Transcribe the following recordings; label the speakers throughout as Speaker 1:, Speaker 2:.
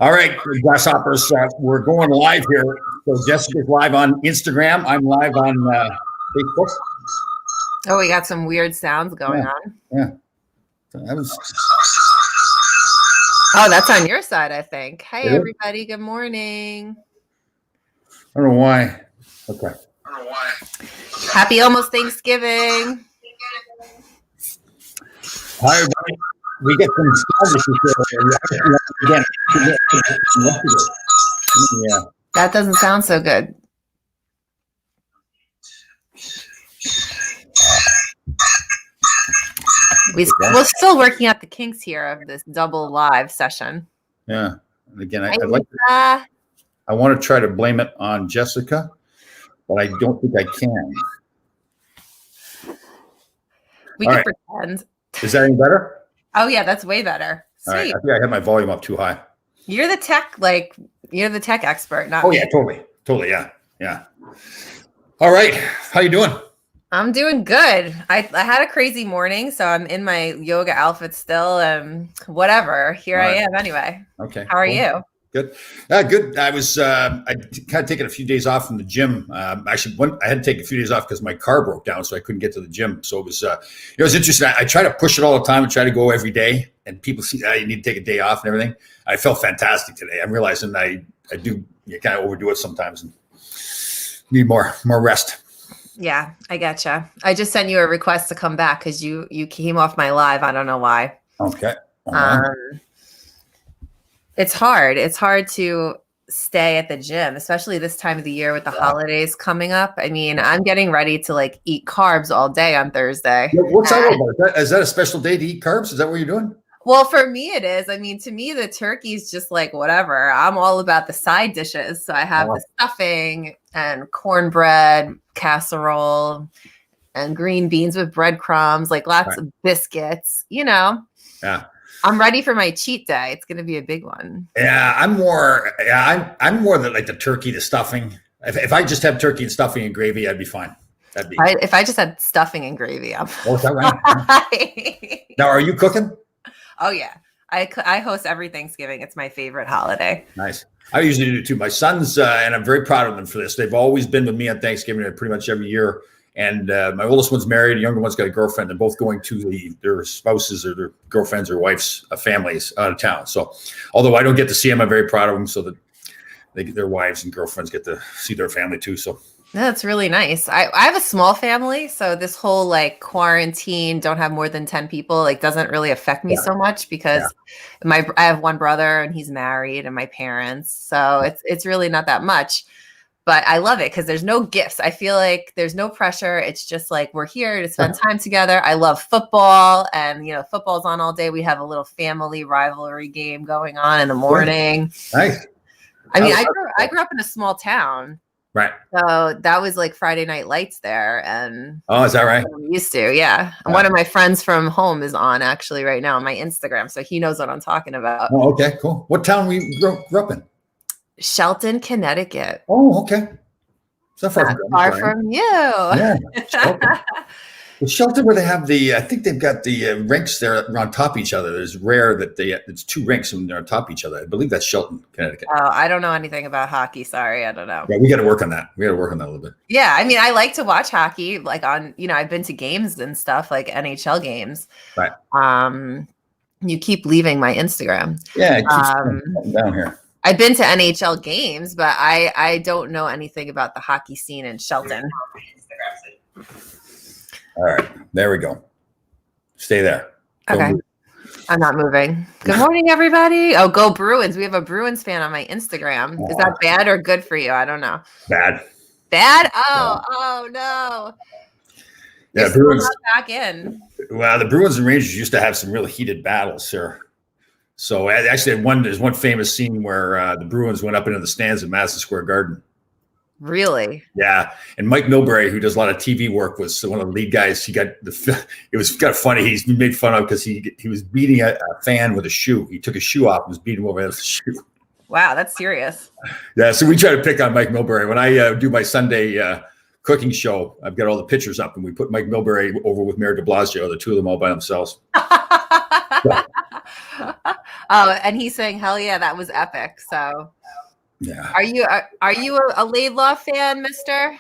Speaker 1: All right, Grasshoppers, we're going live here. So Jessica's live on Instagram. I'm live on Facebook.
Speaker 2: Oh, we got some weird sounds going on.
Speaker 1: Yeah. That was.
Speaker 2: Oh, that's on your side, I think. Hey, everybody. Good morning.
Speaker 1: I don't know why. Okay.
Speaker 2: Happy almost Thanksgiving.
Speaker 1: Hi, everybody. We get some sound issues here. Yeah.
Speaker 2: That doesn't sound so good. We're still working out the kinks here of this double live session.
Speaker 1: Yeah. And again, I want to try to blame it on Jessica, but I don't think I can.
Speaker 2: We can pretend.
Speaker 1: Is that any better?
Speaker 2: Oh yeah, that's way better. Sweet.
Speaker 1: All right. I think I had my volume up too high.
Speaker 2: You're the tech expert, not
Speaker 1: me. Yeah, totally. Yeah. All right. How you doing?
Speaker 2: I'm doing good. I had a crazy morning, so I'm in my yoga outfit still, and whatever. Here I am anyway.
Speaker 1: Okay.
Speaker 2: How are you?
Speaker 1: Good. Good. I was I kind of taken a few days off from the gym. Actually, I had to take a few days off because my car broke down, so I couldn't get to the gym. So it was interesting. I try to push it all the time and try to go every day. And people see you need to take a day off and everything. I felt fantastic today. I'm realizing I do kind of overdo it sometimes and need more rest.
Speaker 2: Yeah, I getcha. I just sent you a request to come back because you came off my live. I don't know why.
Speaker 1: Okay.
Speaker 2: It's hard. It's hard to stay at the gym, especially this time of the year with the holidays coming up. I mean, I'm getting ready to eat carbs all day on Thursday.
Speaker 1: What's that about? Is that a special day to eat carbs? Is that what you're doing?
Speaker 2: Well, for me, it is. I mean, to me, the turkey's just whatever. I'm all about the side dishes. So I have the stuffing and cornbread, casserole, and green beans with breadcrumbs, lots of biscuits,
Speaker 1: Yeah.
Speaker 2: I'm ready for my cheat day. It's going to be a big one.
Speaker 1: Yeah, I'm more the turkey, the stuffing. If I just have turkey and stuffing and gravy, I'd be fine.
Speaker 2: If I just had stuffing and gravy, I'm
Speaker 1: is that right? Now, are you cooking?
Speaker 2: Oh yeah, I host every Thanksgiving. It's my favorite holiday.
Speaker 1: Nice. I usually do too. My sons, and I'm very proud of them for this. They've always been with me on Thanksgiving pretty much every year. And my oldest one's married. The younger one's got a girlfriend. They're both going to their spouses or their girlfriends or wives' families out of town. So although I don't get to see them, I'm very proud of them so that their wives and girlfriends get to see their family too. So
Speaker 2: that's really nice. I have a small family, so this whole quarantine, don't have more than 10 people, doesn't really affect me so much because I have one brother and he's married and my parents. So it's really not that much. But I love it because there's no gifts. I feel like there's no pressure. It's just we're here to spend time together. I love football and, football's on all day. We have a little family rivalry game going on in the morning.
Speaker 1: Nice.
Speaker 2: I mean, I grew up in a small town.
Speaker 1: Right.
Speaker 2: So that was Friday Night Lights there. And
Speaker 1: oh, is that right?
Speaker 2: I'm used to, yeah. And one of my friends from home is on actually right now on my Instagram. So he knows what I'm talking about.
Speaker 1: Oh, okay, cool. What town were you grew up in?
Speaker 2: Shelton, Connecticut.
Speaker 1: Oh, okay. So
Speaker 2: far from you.
Speaker 1: Yeah. Shelton, where they have I think they've got the rinks there on top of each other. It's rare that it's two rinks and they're on top of each other. I believe that's Shelton, Connecticut.
Speaker 2: Oh, I don't know anything about hockey. Sorry, I don't know.
Speaker 1: Yeah, we got to work on that. We got to work on that a little bit.
Speaker 2: Yeah, I mean, I like to watch hockey, on, I've been to games and stuff, NHL games.
Speaker 1: Right.
Speaker 2: You keep leaving my Instagram.
Speaker 1: Yeah, it keeps down here.
Speaker 2: I've been to NHL games, but I don't know anything about the hockey scene in Shelton.
Speaker 1: All right, there we go. Stay there.
Speaker 2: Okay. I'm not moving. Good morning, everybody. Oh, go Bruins. We have a Bruins fan on my Instagram. Is that bad or good for you? I don't know.
Speaker 1: Bad.
Speaker 2: Bad? Oh no.
Speaker 1: Yeah, Bruins
Speaker 2: back in.
Speaker 1: Well, the Bruins and Rangers used to have some really heated battles here. So actually, there's one famous scene where the Bruins went up into the stands at Madison Square Garden.
Speaker 2: Really?
Speaker 1: Yeah. And Mike Milbury, who does a lot of TV work, was one of the lead guys. It was kind of funny. He's been made fun of because he was beating a fan with a shoe. He took his shoe off and was beating him over with a shoe.
Speaker 2: Wow, that's serious.
Speaker 1: Yeah. So we try to pick on Mike Milbury. When I do my Sunday cooking show, I've got all the pictures up and we put Mike Milbury over with Mayor de Blasio, the two of them all by themselves.
Speaker 2: And he's saying, "Hell yeah, that was epic." So,
Speaker 1: Yeah.
Speaker 2: are you a Laidlaw fan, Mister?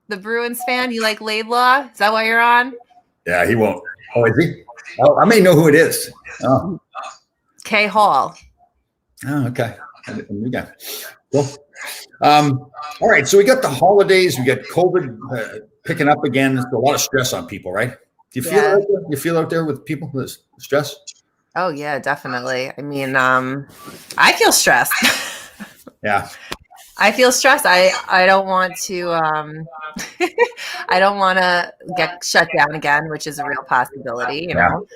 Speaker 2: The Bruins fan? You like Laidlaw? Is that why you're on?
Speaker 1: Yeah, he won't. Oh, is he? Oh, I may know who it is. Oh,
Speaker 2: Kay Hall.
Speaker 1: Okay. We got cool. All right. So we got the holidays. We got COVID picking up again. There's a lot of stress on people, right? Do you feel
Speaker 2: Yeah.
Speaker 1: you feel out there with people with stress?
Speaker 2: Oh yeah, definitely. I mean, I feel stressed.
Speaker 1: Yeah.
Speaker 2: I feel stressed. I don't want to I don't want to get shut down again, which is a real possibility, you know.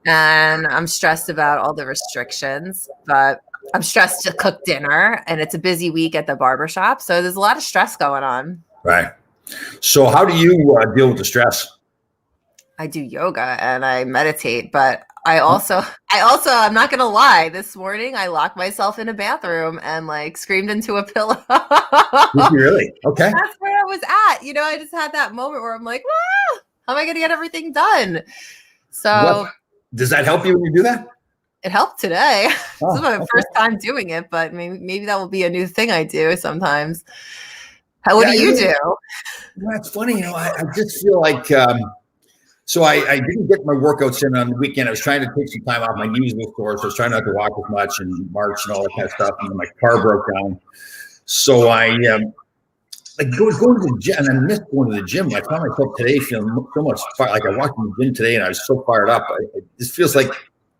Speaker 2: And I'm stressed about all the restrictions, but I'm stressed to cook dinner, and it's a busy week at the barbershop, so there's a lot of stress going on.
Speaker 1: Right. So how do you deal with the stress?
Speaker 2: I do yoga and I meditate, but I also I'm not gonna lie, this morning I locked myself in a bathroom and like screamed into a pillow.
Speaker 1: Did you really? Okay.
Speaker 2: That's where I was at. You know, I just had that moment where I'm like, how am I gonna get everything done? So
Speaker 1: does that help you when you do that?
Speaker 2: It helped today.
Speaker 1: Oh,
Speaker 2: This is my first time doing it, but maybe that will be a new thing I do sometimes. What do you do?
Speaker 1: That's funny. You know, I just feel like so I didn't get my workouts in on the weekend. I was trying to take some time off. My knees were sore, so I was trying not to walk as much and march and all that kind of stuff. And then my car broke down. So I like going to the gym, and I missed going to the gym. I found myself today feeling so much fire. Like I walked in the gym today, and I was so fired up. It just feels like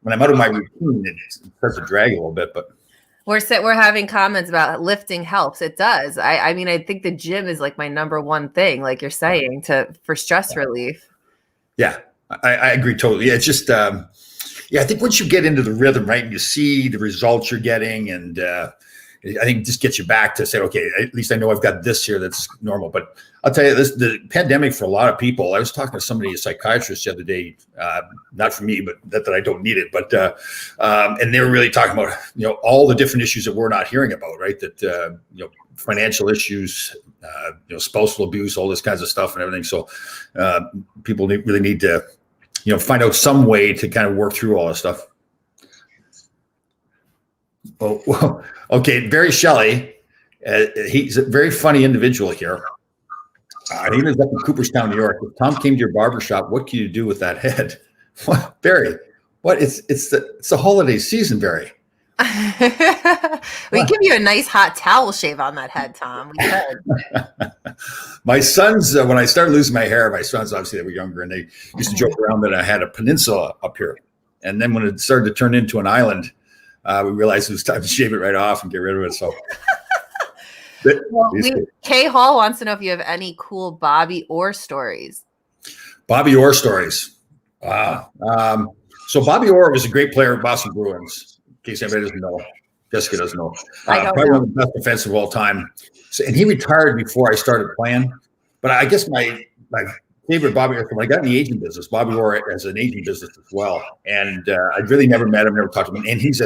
Speaker 1: when I'm out of my routine, it starts to drag a little bit. But
Speaker 2: we're having comments about lifting helps. It does. I mean, I think the gym is like my number one thing, like you're saying, for stress relief.
Speaker 1: Yeah, I agree totally. Yeah, it's just I think once you get into the rhythm, right, and you see the results you're getting, and I think it just gets you back to say, okay, at least I know I've got this here that's normal. But I'll tell you this, the pandemic for a lot of people, I was talking to somebody, a psychiatrist the other day, not for me, but that I don't need it. But, and they were really talking about, you know, all the different issues that we're not hearing about, right? That, you know, financial issues, you know, spousal abuse, all this kinds of stuff and everything. So people really need to, you know, find out some way to kind of work through all this stuff. Oh, well, okay. Barry Shelley, he's a very funny individual here. He lives up in Cooperstown, New York. If Tom came to your barbershop, what can you do with that head? What, Barry? What? It's the holiday season, Barry.
Speaker 2: We give you a nice hot towel shave on that head, Tom. We could.
Speaker 1: My sons, when I started losing my hair, my sons, obviously they were younger, and they used to joke around that I had a peninsula up here. And then when it started to turn into an island, we realized it was time to shave it right off and get rid of it. So,
Speaker 2: well, Kay Hall wants to know if you have any cool Bobby Orr stories.
Speaker 1: Bobby Orr stories. Wow. So Bobby Orr was a great player at Boston Bruins. In case anybody doesn't know, Jessica doesn't know. Probably one of the best defensive of all time. So, and he retired before I started playing. But I guess my favorite Bobby Orr, when I got in the agent business, Bobby Orr has an agent business as well. And I really never met him, never talked to him. And he's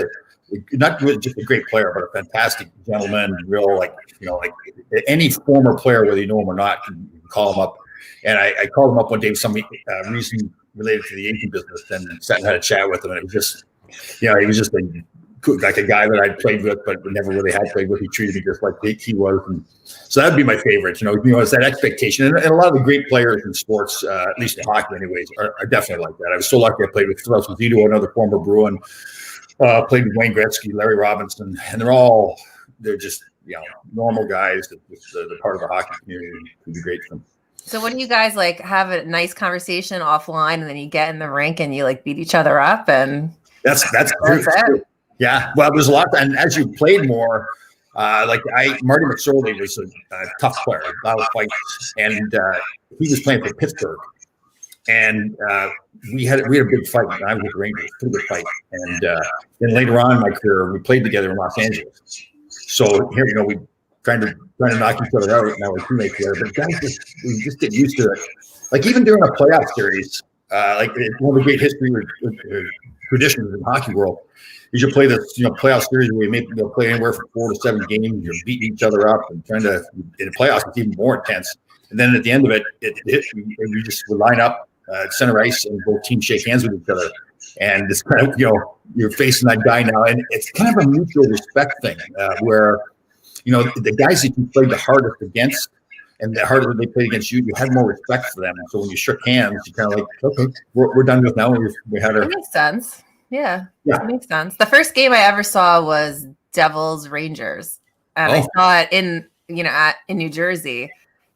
Speaker 1: not just a great player, but a fantastic gentleman, real, like, you know, like any former player, whether you know him or not, can call him up. And I called him up one day for some reason related to the agent business and sat and had a chat with him. And it was just, you know, he was just like a guy that I'd played with, but never really had played with. He treated me just like he was. And so that'd be my favorite, you know, it's that expectation. And a lot of the great players in sports, at least in hockey anyways, are definitely like that. I was so lucky I played with Strauss Zito, another former Bruin, played with Wayne Gretzky, Larry Robinson, and they're just, you know, normal guys that they're part of the hockey community. It would be great for them.
Speaker 2: So when you guys like have a nice conversation offline and then you get in the rink and you like beat each other up and
Speaker 1: that's true. Yeah. Well, there's a lot. And as you played more, Marty McSorley was a tough player, a lot of fights, and he was playing for Pittsburgh. And we had a big fight. I was with the Rangers, pretty good fight. And then later on in my career, we played together in Los Angeles. So here, you know, we trying to knock each other out. Now we're teammates together. But guys, we just get used to it. Like even during a playoff series, like one of the great history traditions in the hockey world is you play this, you know, playoff series where you play anywhere from 4 to 7 games. You're beating each other up and trying to. In the playoffs, it's even more intense. And then at the end of it, we just would line up. Center ice and both teams shake hands with each other. And it's kind of, you're facing that guy now. And it's kind of a mutual respect thing where, the guys that you played the hardest against and the harder they played against you, you had more respect for them. So when you shook hands, you kind of like, okay, we're done with now. We had our.
Speaker 2: That makes sense. Yeah, that makes sense. The first game I ever saw was Devils Rangers, and I saw it in New Jersey,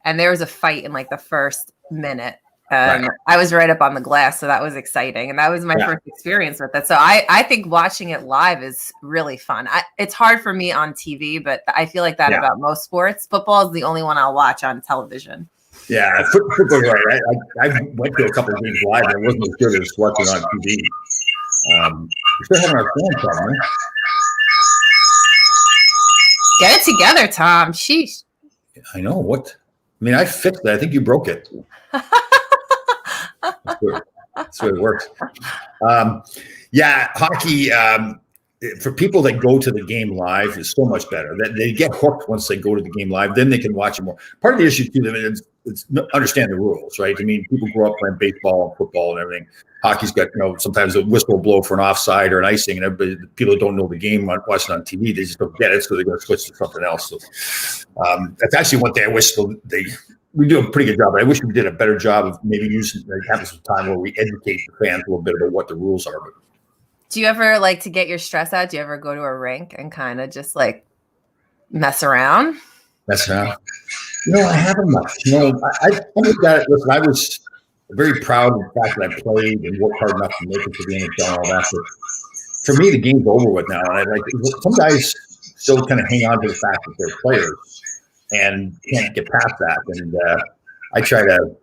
Speaker 2: and there was a fight in like the first minute. I was right up on the glass, so that was exciting, and that was my first experience with it. So I think watching it live is really fun. It's hard for me on TV, but I feel like that about most sports. Football is the only one I'll watch on television.
Speaker 1: Yeah, football. Right. I went to a couple of games live, and it wasn't as good as watching on TV. We're still having our phone problem, right?
Speaker 2: Get it together, Tom. Sheesh.
Speaker 1: I know what. I mean, I fixed it. I think you broke it. That's where it works. Hockey for people that go to the game live is so much better. They get hooked once they go to the game live. Then they can watch it more. Part of the issue too is understand the rules, right? I mean, people grow up playing baseball and football and everything. Hockey's got sometimes a whistle will blow for an offside or an icing, and people that don't know the game watching on TV, they just don't get it, so they're going to switch to something else. So that's actually one thing I wish we do a pretty good job. But I wish we did a better job of maybe having some time where we educate the fans a little bit about what the rules are. But
Speaker 2: do you ever like to get your stress out? Do you ever go to a rink and kind of just like mess around?
Speaker 1: Mess around? I haven't much. I looked at it. Listen, I was very proud of the fact that I played and worked hard enough to make it to the NHL and all that. But for me, the game's over with now. And some guys still kind of hang on to the fact that they're players and can't get past that. And I try to.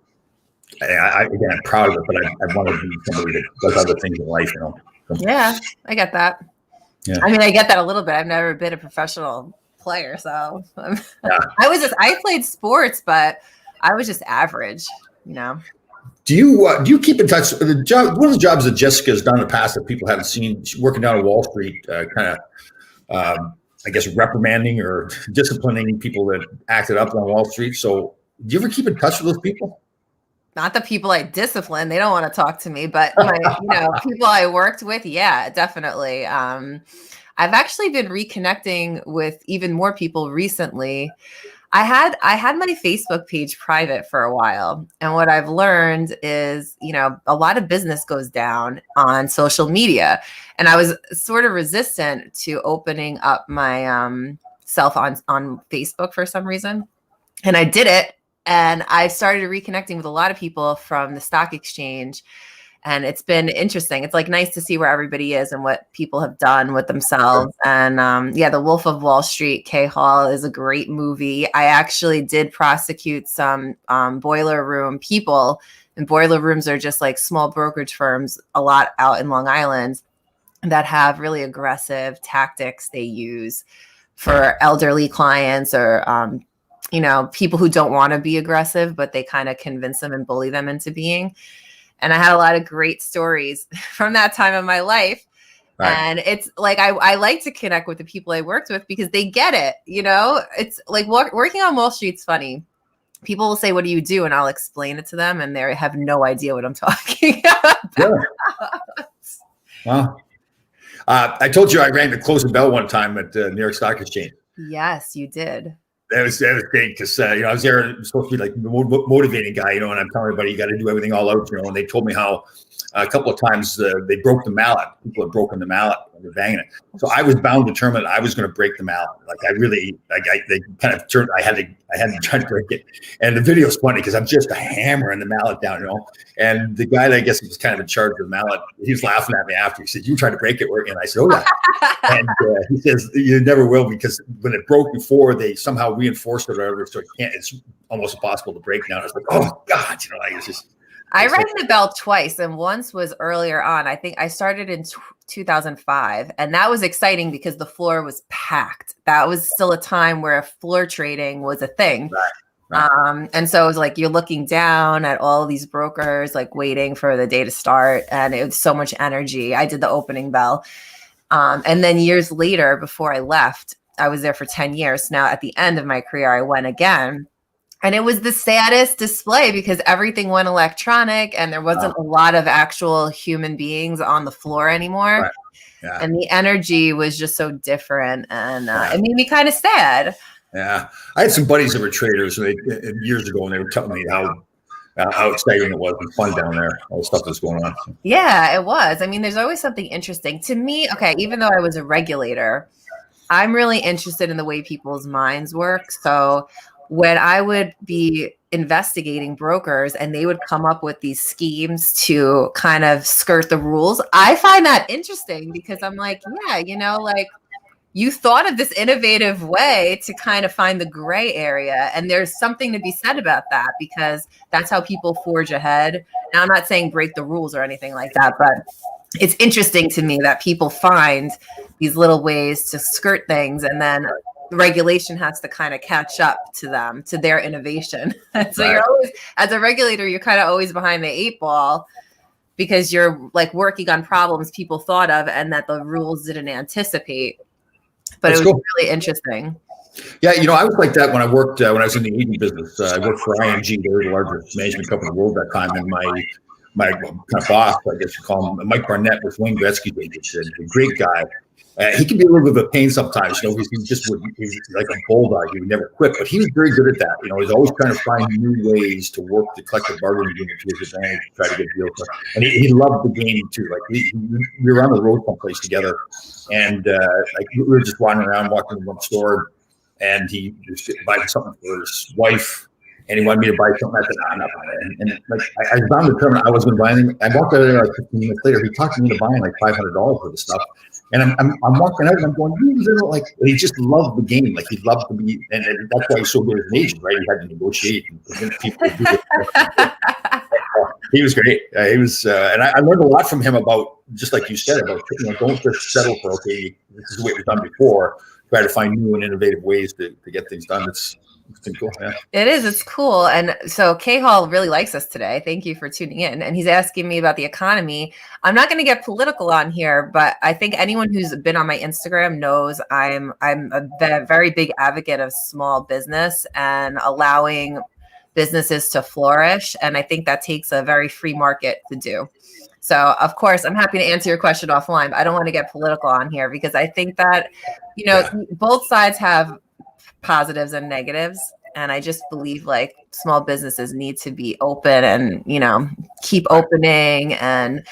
Speaker 1: Again, I'm proud of it, but I want to be somebody that does other things in life.
Speaker 2: Yeah, I get that. Yeah. I mean, I get that a little bit. I've never been a professional player, so I played sports, but I was just average,
Speaker 1: Do you keep in touch? One of the jobs that Jessica has done in the past that people haven't seen, she's working down on Wall Street, kind of, I guess, reprimanding or disciplining people that acted up on Wall Street. So, do you ever keep in touch with those people?
Speaker 2: Not the people I discipline. They don't want to talk to me, but people I worked with. Yeah, definitely. I've actually been reconnecting with even more people recently. I had my Facebook page private for a while. And what I've learned is, a lot of business goes down on social media. And I was sort of resistant to opening up my self on Facebook for some reason. And I did it. And I started reconnecting with a lot of people from the stock exchange. And it's been interesting. It's like nice to see where everybody is and what people have done with themselves. And The Wolf of Wall Street, Kay Hall, is a great movie. I actually did prosecute some boiler room people. And boiler rooms are just like small brokerage firms, a lot out in Long Island, that have really aggressive tactics they use for elderly clients or people who don't want to be aggressive, but they kind of convince them and bully them into being. And I had a lot of great stories from that time of my life. Right. And it's like, I like to connect with the people I worked with because they get it. It's like working on Wall Street's funny. People will say, "What do you do?" And I'll explain it to them. And they have no idea what I'm talking about.
Speaker 1: Yeah. Well, I told you I rang the closing bell one time at New York Stock Exchange.
Speaker 2: Yes, you did.
Speaker 1: That was great because I was there supposed to be like the motivating guy, and I'm telling everybody you got to do everything all out, and they told me how a couple of times they broke the mallet. People had broken the mallet when they're banging it. So I was bound determined I was going to break the mallet. They kind of turned. I had to try to break it. And the video is funny because I'm just hammering the mallet down, And the guy that I guess was kind of in charge of the mallet, he was laughing at me after. He said, "You tried to break it," and I said, "Oh yeah." And he says, "You never will because when it broke before, they somehow reinforced it or whatever, so it's almost impossible to break now." I was like, "Oh God," it's just.
Speaker 2: I rang the bell twice, and once was earlier on. I think I started in 2005, and that was exciting because the floor was packed. That was still a time where floor trading was a thing. Right. And so it was like you're looking down at all these brokers, like waiting for the day to start, and it was so much energy. I did the opening bell. And then years later, before I left, I was there for 10 years. Now, at the end of my career, I went again. And it was the saddest display because everything went electronic and there wasn't a lot of actual human beings on the floor anymore.
Speaker 1: Right. Yeah.
Speaker 2: And the energy was just so different. And it made me kind of sad.
Speaker 1: Yeah. I had some buddies that were traders years ago, and they were telling me how exciting it was and fun down there, all the stuff that's going on.
Speaker 2: Yeah, it was. I mean, there's always something interesting to me. Okay, even though I was a regulator, I'm really interested in the way people's minds work. So when I would be investigating brokers and they would come up with these schemes to kind of skirt the rules, I find that interesting because I'm like, yeah, like you thought of this innovative way to kind of find the gray area. And there's something to be said about that because that's how people forge ahead. Now, I'm not saying break the rules or anything like that, but it's interesting to me that people find these little ways to skirt things and then the regulation has to kind of catch up to them, to their innovation. So you're always, as a regulator, you're kind of always behind the 8 ball because you're like working on problems people thought of and that the rules didn't anticipate. But it was really interesting.
Speaker 1: Yeah, I was like that when I worked when I was in the agent business. I worked for ING, they were the largest management company in the world at that time, and my kind of boss, I guess you call him, Mike Barnett, was Wayne Gretzky's agent. A great guy. He can be a little bit of a pain sometimes. He's like a bulldog. He would never quit, but he was very good at that. He's always trying to find new ways to work the collective bargaining agreement to his advantage, to try to get deals done. And he loved the game too. Like we were on the road someplace together, and like we were just wandering around, walking in one store, and he was buying something for his wife. And he wanted me to buy something. I said, I'm not buying it. And like, I was bound to determine I was going to buy anything. I walked out of there like 15 minutes later. He talked me into buying like $500 for the stuff. And I'm walking out and I'm going, like, he just loved the game. Like he loved to be, and that's why he's so good as an agent, right? He had to negotiate and convince people to do it. He was great. He was, and I learned a lot from him about, just like you said, about, don't just settle for, okay, this is the way it was done before. Try to find new and innovative ways to get things done. It's been cool. Yeah.
Speaker 2: It is. It's cool. And so K Hall really likes us today. Thank you for tuning in. And he's asking me about the economy. I'm not going to get political on here, but I think anyone who's been on my Instagram knows I'm a very big advocate of small business and allowing businesses to flourish. And I think that takes a very free market to do. So, of course, I'm happy to answer your question offline, but I don't want to get political on here because I think that, both sides have positives and negatives. And I just believe like small businesses need to be open and, keep opening. And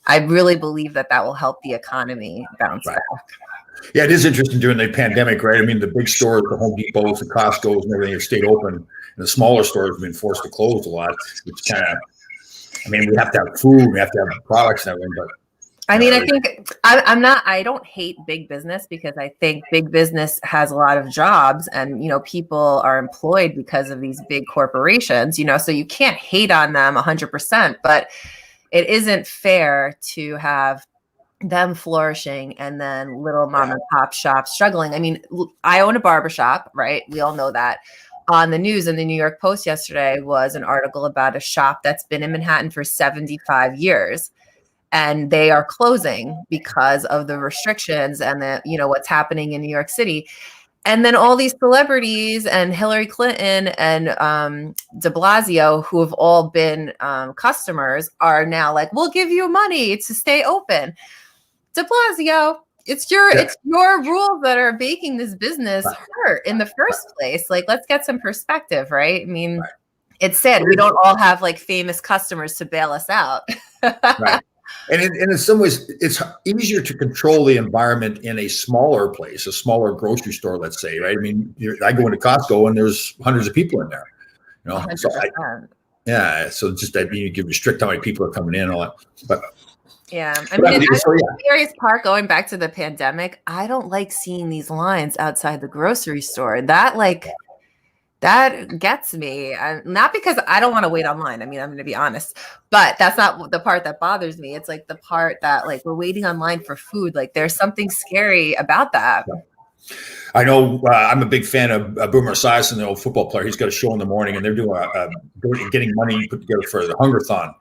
Speaker 2: I really believe that will help the economy bounce back.
Speaker 1: Yeah, it is interesting during the pandemic, right? I mean, the big stores, the Home Depots, the Costco's and everything have stayed open. And the smaller stores have been forced to close a lot, which kind of, we have to have food, we have to have products and everything, but
Speaker 2: I think I don't hate big business because I think big business has a lot of jobs and, people are employed because of these big corporations, so you can't hate on them 100%, but it isn't fair to have them flourishing and then little mom and pop shops struggling. I mean, I own a barbershop, right? We all know that. On the news in the New York Post yesterday was an article about a shop that's been in Manhattan for 75 years. And they are closing because of the restrictions and what's happening in New York City. And then all these celebrities and Hillary Clinton and de Blasio, who have all been customers, are now like, we'll give you money to stay open. De Blasio, it's your rules that are making this business hurt in the first place. Like, let's get some perspective, right? I mean, it's sad. We don't all have like famous customers to bail us out.
Speaker 1: Right. And in some ways, it's easier to control the environment in a smaller place, a smaller grocery store, let's say, right? I mean, I go into Costco and there's hundreds of people in there, So so just that you can restrict how many people are coming in and all that. But
Speaker 2: yeah, I mean, Farias Park, going back to the pandemic, I don't like seeing these lines outside the grocery store. That gets me. Not because I don't want to wait online. I mean, I'm going to be honest, but that's not the part that bothers me. It's like the part that like we're waiting online for food. Like there's something scary about that.
Speaker 1: I know I'm a big fan of Boomer Esiason, the old football player. He's got a show in the morning and they're doing getting money put together for the Hungerthon.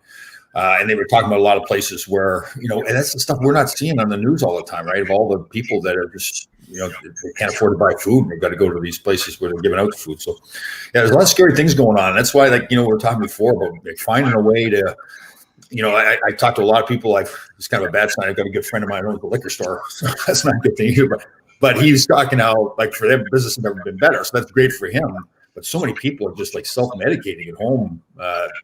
Speaker 1: And they were talking about a lot of places where, and that's the stuff we're not seeing on the news all the time, right? Of all the people that are just, they can't afford to buy food. They've got to go to these places where they're giving out the food. So yeah, there's a lot of scary things going on. That's why, we were talking before about finding a way to, I talked to a lot of people. It's kind of a bad sign. I've got a good friend of mine who owns a liquor store. So that's not a good thing either. But he's talking how, for them, business has never been better. So that's great for him. But so many people are just self-medicating at home,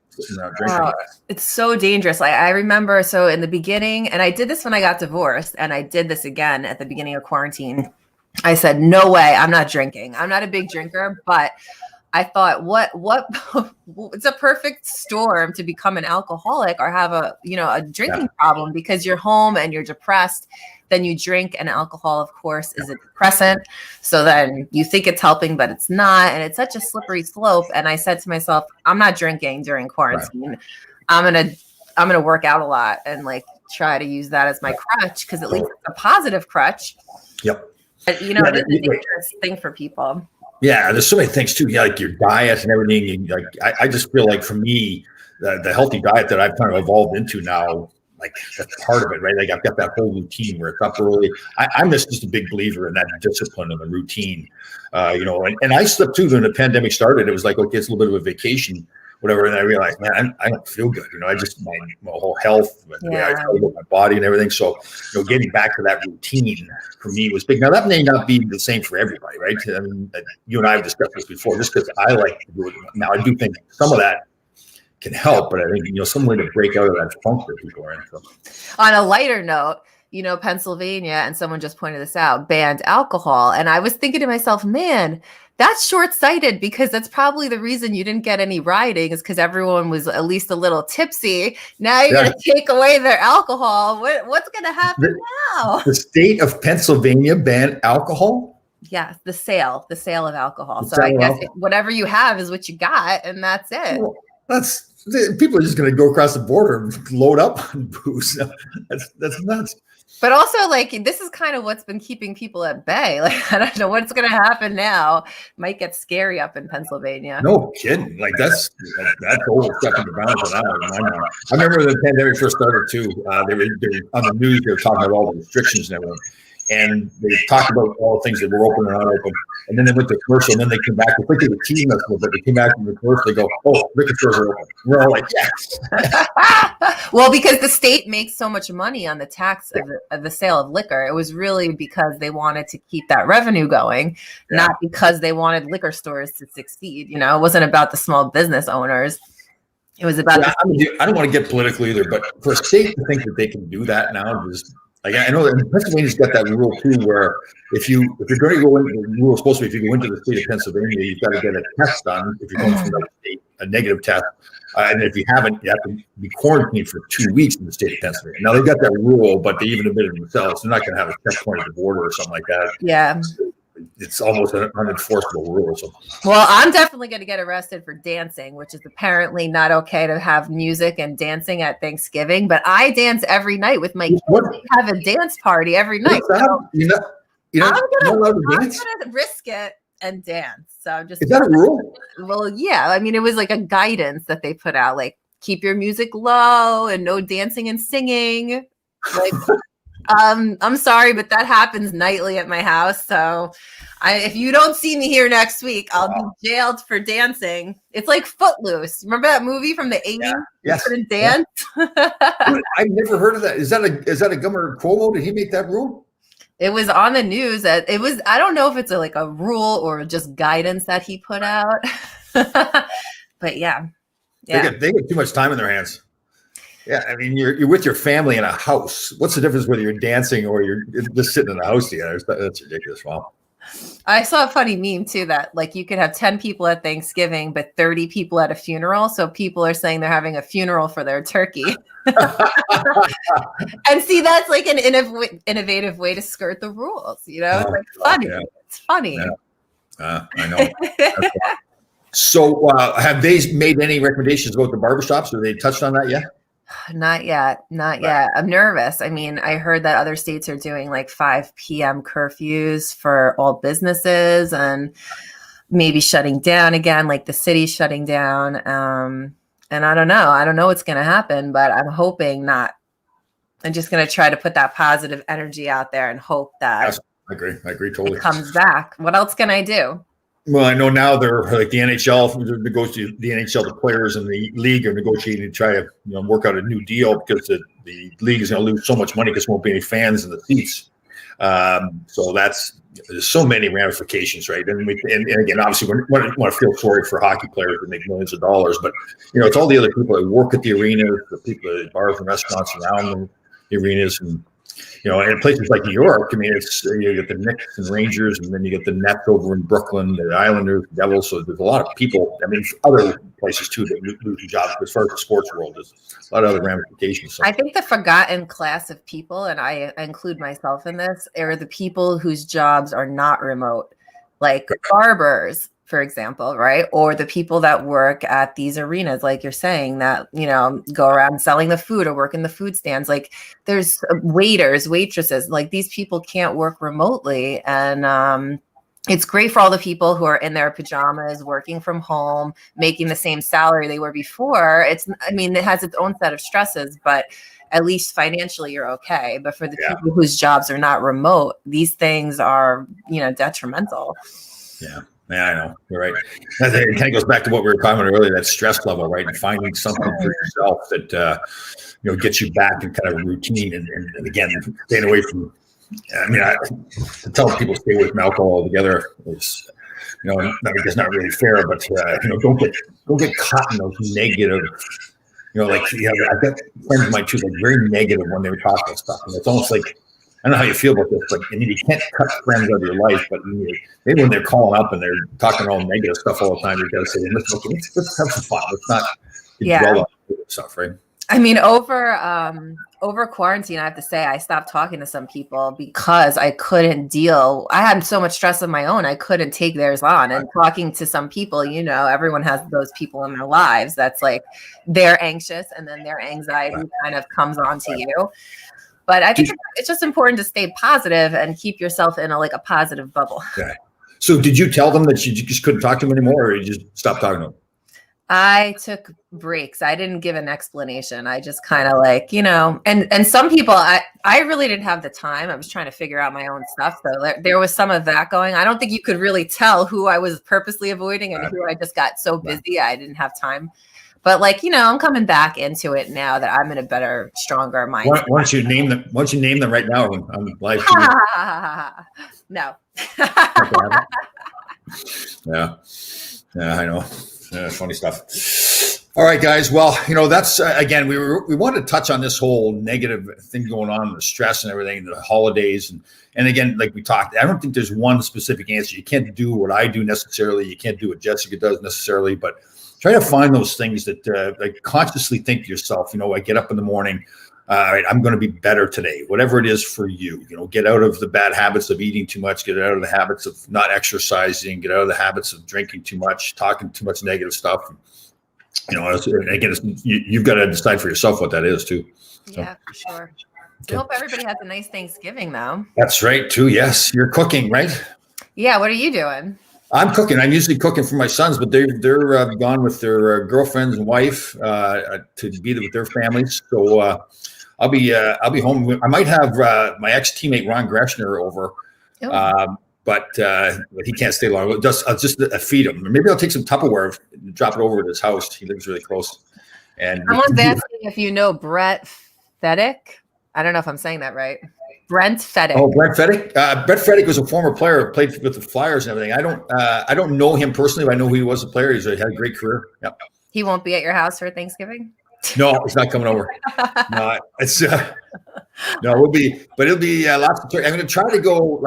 Speaker 1: sitting around drinking.
Speaker 2: Oh, it's so dangerous. I remember, so in the beginning, and I did this when I got divorced, and I did this again at the beginning of quarantine. I said, no way, I'm not drinking. I'm not a big drinker, but I thought, what, it's a perfect storm to become an alcoholic or have a drinking problem, because you're home and you're depressed. Then you drink, and alcohol, of course, is a depressant. So then you think it's helping, but it's not. And it's such a slippery slope. And I said to myself, I'm not drinking during quarantine. Right. I'm gonna work out a lot and try to use that as my crutch, because at least it's a positive crutch.
Speaker 1: Yep.
Speaker 2: But, it's a dangerous thing for people.
Speaker 1: Yeah, there's so many things too. Yeah, your diet and everything. I just feel for me, the healthy diet that I've kind of evolved into now, that's part of it, right? I've got that whole routine where it's up early. I'm just a big believer in that discipline and the routine, and I slept too when the pandemic started. It was okay, it's a little bit of a vacation, whatever. And I realized, man, I don't feel good. I just, my whole health, I feel about my body and everything. So, getting back to that routine for me was big. Now that may not be the same for everybody, right? I mean, you and I have discussed this before, just because I like to do it. Now I do think some of that can help, but I think, some way to break out of that funk that people are in. So.
Speaker 2: On a lighter note, Pennsylvania, and someone just pointed this out, banned alcohol. And I was thinking to myself, man, that's short-sighted, because that's probably the reason you didn't get any rioting, is because everyone was at least a little tipsy. Now you're going to take away their alcohol. What's going to happen now?
Speaker 1: The state of Pennsylvania banned alcohol?
Speaker 2: Yeah, the sale of alcohol. So I guess whatever you have is what you got, and that's it.
Speaker 1: Well, people are just going to go across the border and load up on booze. That's nuts.
Speaker 2: But also, this is kind of what's been keeping people at bay. I don't know what's going to happen now. Might get scary up in Pennsylvania.
Speaker 1: No kidding. That's overstepping the bounds on that. I remember when the pandemic first started too. They were on the news. They were talking about all the restrictions and everything. And they talked about all the things that were open and not open. And then they went to commercial, and then they came back. They quickly were teasing us a little bit. They came back from the commercial. They go, "Oh, liquor stores are open." We're all like, "Yes."
Speaker 2: Well, because the state makes so much money on the tax of the sale of liquor. It was really because they wanted to keep that revenue going, not because they wanted liquor stores to succeed. It wasn't about the small business owners. It was about.
Speaker 1: I don't want to get political either, but for a state to think that they can do that now, just. I know that Pennsylvania's got that rule too, where if you're going to go in, the rule is supposed to be, if you go into the state of Pennsylvania, you've got to get a test done if you're going from another state, a negative test. And if you haven't, you have to be quarantined for 2 weeks in the state of Pennsylvania. Now they've got that rule, but they even admitted themselves they're not going to have a checkpoint at the border or something like that.
Speaker 2: Yeah.
Speaker 1: It's almost an unenforceable rule. So.
Speaker 2: Well, I'm definitely going to get arrested for dancing, which is apparently not okay to have music and dancing at Thanksgiving. But I dance every night with my kids. We have a dance party every night. So I'm going to risk it and dance. So I'm just.
Speaker 1: Is that a rule?
Speaker 2: Well, yeah. I mean, it was a guidance that they put out, keep your music low and no dancing and singing. I'm sorry, but that happens nightly at my house. So if you don't see me here next week, I'll be jailed for dancing. It's like Footloose. Remember that movie from the 80s?
Speaker 1: Yeah. Yes.
Speaker 2: You couldn't dance?
Speaker 1: Dude, I've never heard of that. Is that a Governor Cuomo? Did he make that rule?
Speaker 2: It was on the news. It was. I don't know if it's a rule or just guidance that he put out. But yeah.
Speaker 1: They get too much time in their hands. Yeah, I mean, you're with your family in a house. What's the difference whether you're dancing or you're just sitting in the house together? That's ridiculous. Wow.
Speaker 2: I saw a funny meme too that you could have 10 people at Thanksgiving, but 30 people at a funeral. So people are saying they're having a funeral for their turkey. And see, that's an innovative way to skirt the rules. It's funny. Yeah. It's funny.
Speaker 1: Yeah. I know. So have they made any recommendations about the barbershops? Have they touched on that yet?
Speaker 2: Not yet. I'm nervous. I mean, I heard that other states are doing 5 p.m. curfews for all businesses and maybe shutting down again, the city's shutting down. And I don't know what's going to happen, but I'm hoping not. I'm just going to try to put that positive energy out there and hope that
Speaker 1: I agree totally.
Speaker 2: It comes back. What else can I do?
Speaker 1: Well, I know now they're like the NHL, the NHL, the players and the league are negotiating to try to work out a new deal because the league is going to lose so much money because there won't be any fans in the seats. So there's so many ramifications, right? And again, obviously, we want to feel sorry for hockey players who make millions of dollars, but it's all the other people that work at the arenas, the people at bars and restaurants around the arenas, and in places like New York, I mean, it's you get the Knicks and Rangers, and then you get the Nets over in Brooklyn, the Islanders, the Devils. So there's a lot of people. I mean, other places too that lose jobs. As far as the sports world, there's a lot of other ramifications. So.
Speaker 2: I think the forgotten class of people, and I include myself in this, are the people whose jobs are not remote, like barbers, for example, right? Or the people that work at these arenas, like you're saying, that, go around selling the food or work in the food stands. Like there's waiters, waitresses, like these people can't work remotely. And it's great for all the people who are in their pajamas, working from home, making the same salary they were before. It has its own set of stresses, but at least financially you're okay. But for the people whose jobs are not remote, these things are, detrimental.
Speaker 1: Yeah, I know. You're right. It kind of goes back to what we were talking about earlier, that stress level, right? And finding something for yourself that, gets you back in kind of routine. And again, staying away from, to tell people to stay away from alcohol altogether is, it's not really fair, but, don't get caught in those negative, I've got friends of mine too, like very negative when they were talking about stuff. And it's almost like, I don't know how you feel about this, but you can't cut friends out of your life. But maybe when they're calling up and they're talking all negative stuff all the time, you got to say, let's have some fun. Let's not dwell on stuff, right?
Speaker 2: I mean, over quarantine, I have to say, I stopped talking to some people because I couldn't deal. I had so much stress of my own. I couldn't take theirs on. And talking to some people, everyone has those people in their lives that's like they're anxious, and then their anxiety kind of comes onto you. But I think it's just important to stay positive and keep yourself in a positive bubble.
Speaker 1: Okay. So did you tell them that you just couldn't talk to them anymore, or you just stopped talking to them?
Speaker 2: I took breaks. I didn't give an explanation. I just kind of and some people, I really didn't have the time. I was trying to figure out my own stuff. So there was some of that going. I don't think you could really tell who I was purposely avoiding and who I just got so busy I didn't have time. But I'm coming back into it now that I'm in a better, stronger mindset.
Speaker 1: Once you name them right now on live
Speaker 2: No.
Speaker 1: Yeah, I know. Funny stuff. All right, guys. Well, that's again, we wanted to touch on this whole negative thing going on, the stress and everything, the holidays, and again, like we talked, I don't think there's one specific answer. You can't do what I do necessarily. You can't do what Jessica does necessarily, but try to find those things that consciously think to yourself, I get up in the morning, all right, I'm going to be better today, whatever it is for you. Get out of the bad habits of eating too much, get out of the habits of not exercising, get out of the habits of drinking too much, talking too much negative stuff. Again, you've got to decide for yourself what that is too. So.
Speaker 2: Yeah, for sure. I hope everybody has a nice Thanksgiving though.
Speaker 1: That's right too. Yes. You're cooking, right?
Speaker 2: Yeah. What are you doing?
Speaker 1: I'm cooking. I'm usually cooking for my sons, but they're gone with their girlfriends and wife to be there with their families. So I'll be home. I might have my ex teammate Ron Greshner over, but he can't stay long. I'll just feed him. Maybe I'll take some Tupperware and drop it over at his house. He lives really close. And
Speaker 2: someone's asking if you know Brett Fedek. I don't know if I'm saying that right. Brent Fedek.
Speaker 1: Oh, Brent Fedek. Brent Fedek was a former player, played with the Flyers and everything. I don't know him personally, but I know who he was a player. He had a great career. Yep.
Speaker 2: He won't be at your house for Thanksgiving?
Speaker 1: No, he's not coming over. No, it's it'll be lots of turkey. I'm going to try to go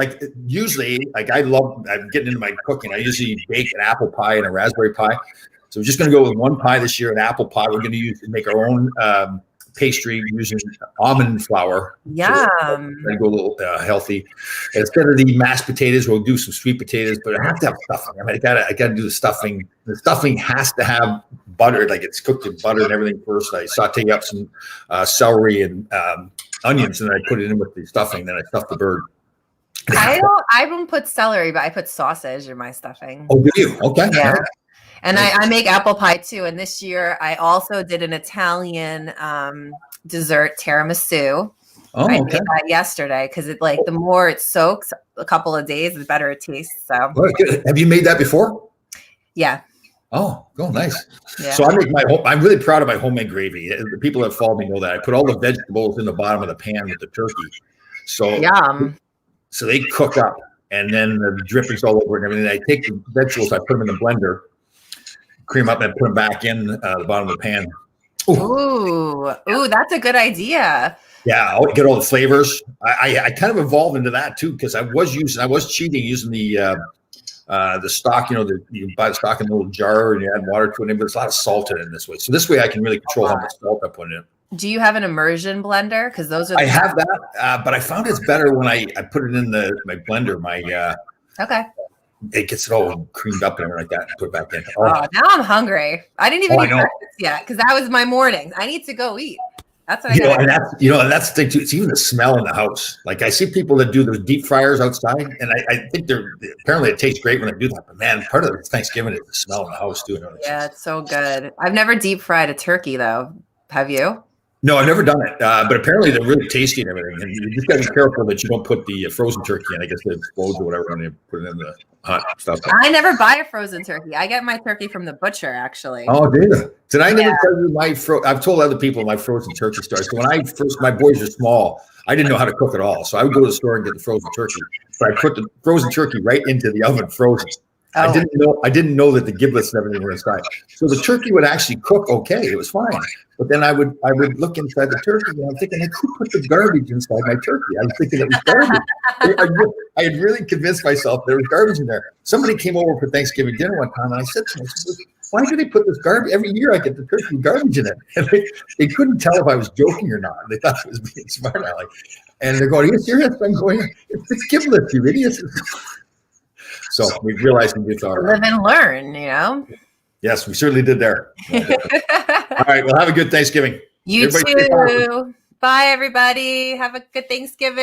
Speaker 1: usually I'm getting into my cooking. I usually bake an apple pie and a raspberry pie. So we're just going to go with one pie this year, an apple pie. We're going to make our own pastry using almond flour.
Speaker 2: Yum.
Speaker 1: So go a little healthy. Instead of the mashed potatoes, we'll do some sweet potatoes, but I have to have stuffing. I gotta do the stuffing. The stuffing has to have butter, it's cooked in butter and everything first. I saute up some celery and onions, and then I put it in with the stuffing. Then I stuff the bird.
Speaker 2: I don't put celery, but I put sausage in my stuffing.
Speaker 1: Oh, do you? Okay.
Speaker 2: Yeah. And I make apple pie too. And this year I also did an Italian dessert, tiramisu.
Speaker 1: Oh,
Speaker 2: I
Speaker 1: okay.
Speaker 2: made that yesterday because it like the more it soaks a couple of days, the better it tastes. So
Speaker 1: Well, good. Have you made that before?
Speaker 2: yeah,
Speaker 1: Oh, nice.
Speaker 2: yeah.
Speaker 1: So I make I'm really proud of my homemade gravy. The people that follow me know that I put all the vegetables in the bottom of the pan with the turkey. So,
Speaker 2: Yum.
Speaker 1: so they cook up, and then the drippings all over it and everything. I take the vegetables, I put them in the blender, cream up, and put them back in the bottom of the pan.
Speaker 2: Ooh, that's a good idea.
Speaker 1: Yeah, I'll get all the flavors. I kind of evolved into that too because I was cheating using the stock. You know, you can buy the stock in a little jar and you add water to it, but there's a lot of salt in it this way. So this way I can really control how much salt I put in.
Speaker 2: Do you have an immersion blender? Because those are
Speaker 1: I have that, but I found it's better when I put it in my blender.
Speaker 2: okay.
Speaker 1: It gets it all creamed up and everything like that, and put it back in.
Speaker 2: Oh, now I'm hungry. I didn't even
Speaker 1: I
Speaker 2: eat
Speaker 1: know.
Speaker 2: breakfast yet because that was my morning. I need to go eat. That's what I
Speaker 1: You know,
Speaker 2: got.
Speaker 1: and that's the thing too. It's even the smell in the house. Like I see people that do those deep fryers outside, and I think apparently it tastes great when they do that. But man, part of Thanksgiving is the smell in the house too.
Speaker 2: Yeah, it's so good. I've never deep fried a turkey though. Have you?
Speaker 1: No, I've never done it, but apparently they're really tasty and everything. And you just got to be careful that you don't put the frozen turkey in. I guess it explodes or whatever when you put it in the hot stuff.
Speaker 2: I never buy a frozen turkey. I get my turkey from the butcher, actually.
Speaker 1: Oh, did I never tell you I've told other people my frozen turkey story. So when my boys are small, I didn't know how to cook at all. So I would go to the store and get the frozen turkey, but I put the frozen turkey right into the oven frozen.
Speaker 2: Oh.
Speaker 1: I didn't know that the giblets and everything were inside. So the turkey would actually cook okay. It was fine. But then I would look inside the turkey and I'm thinking, who put the garbage inside my turkey? I was thinking it was garbage. I had really convinced myself there was garbage in there. Somebody came over for Thanksgiving dinner one time and I said to myself, why do they put this garbage? Every year I get the turkey with garbage in it. And they couldn't tell if I was joking or not. They thought I was being smart aleck. And they're going, are you serious? I'm going, it's giblets, you idiots. So we realized we did our
Speaker 2: live and learn, you know?
Speaker 1: Yes, we certainly did there. All right. Well, have a good Thanksgiving.
Speaker 2: You too. Bye, everybody. Have a good Thanksgiving.